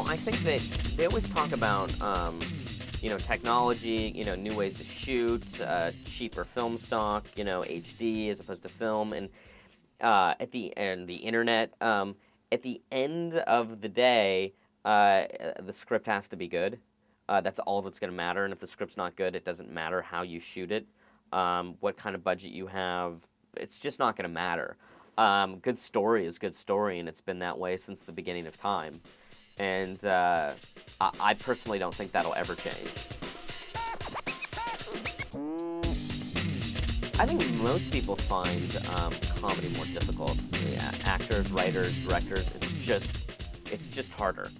I think that they always talk about, technology, new ways to shoot, cheaper film stock, HD as opposed to film, and the internet. At the end of the day, the script has to be good. That's all that's going to matter, and if the script's not good, it doesn't matter how you shoot it, what kind of budget you have. It's just not going to matter. Good story is good story, and it's been that way since the beginning of time. And I personally don't think that'll ever change. I think most people find comedy more difficult. Yeah, actors, writers, directors, it's just harder.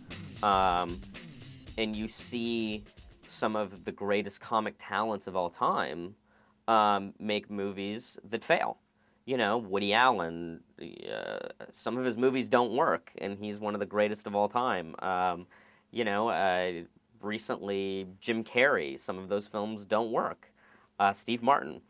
And you see some of the greatest comic talents of all time make movies that fail. Woody Allen, some of his movies don't work, and he's one of the greatest of all time. Recently, Jim Carrey, some of those films don't work. Steve Martin.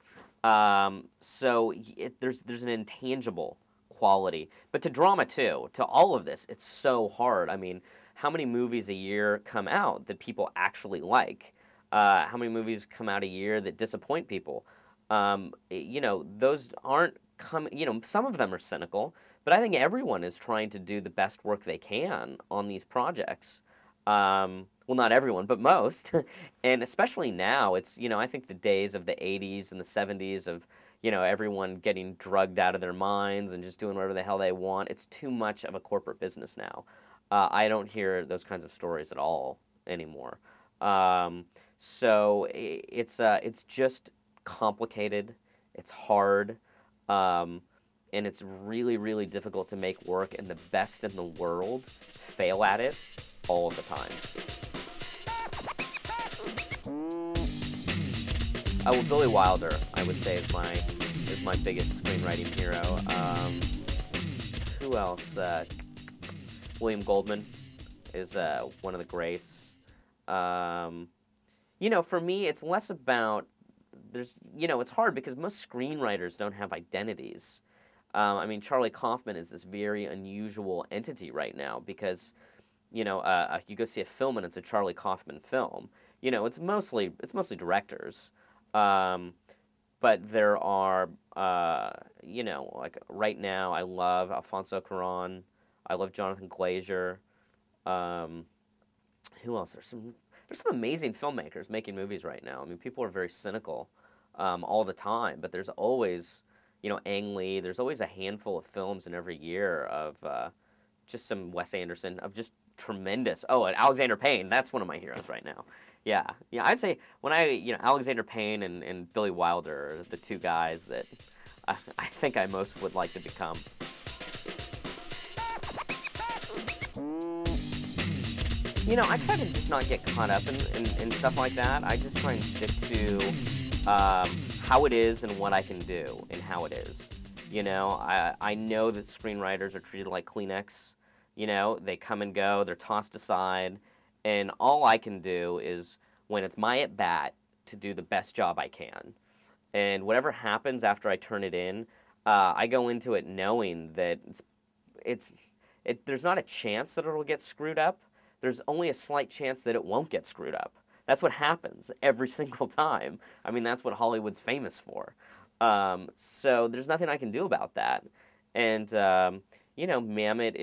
So there's an intangible quality. But to drama, too, to all of this, it's so hard. I mean, how many movies a year come out that people actually like? How many movies come out a year that disappoint people? Those aren't some of them are cynical, but I think everyone is trying to do the best work they can on these projects. Well, not everyone, but most. And especially now, it's, I think the days of the 80s and the 70s of, everyone getting drugged out of their minds and just doing whatever the hell they want. It's too much of a corporate business now. I don't hear those kinds of stories at all anymore. So it's just complicated. It's hard. And it's really, really difficult to make work, and the best in the world fail at it all of the time. Well, Billy Wilder, I would say, is my biggest screenwriting hero. Who else? William Goldman is one of the greats. For me, it's less about it's hard because most screenwriters don't have identities. Charlie Kaufman is this very unusual entity right now because, you go see a film and it's a Charlie Kaufman film. It's mostly directors. But there are, like right now, I love Alfonso Cuarón. I love Jonathan Glazer. Who else? There's some amazing filmmakers making movies right now. People are very cynical all the time, but there's always, Ang Lee. There's always a handful of films in every year of just some Wes Anderson, of just tremendous. Oh, and Alexander Payne. That's one of my heroes right now. Yeah, I'd say Alexander Payne and Billy Wilder are the two guys that I think I most would like to become. I try to just not get caught up in stuff like that. I just try and stick to how it is and what I can do and how it is. I know that screenwriters are treated like Kleenex. They come and go, they're tossed aside. And all I can do is, when it's my at-bat, to do the best job I can. And whatever happens after I turn it in, I go into it knowing that there's not a chance that it'll get screwed up. There's only a slight chance that it won't get screwed up. That's what happens every single time. That's what Hollywood's famous for. So there's nothing I can do about that. And Mamet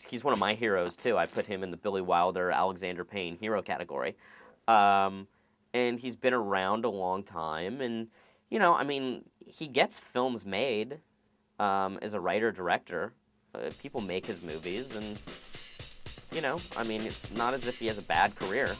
he's one of my heroes too. I put him in the Billy Wilder, Alexander Payne hero category. And he's been around a long time, and, he gets films made as a writer-director. People make his movies, and, it's not as if he has a bad career.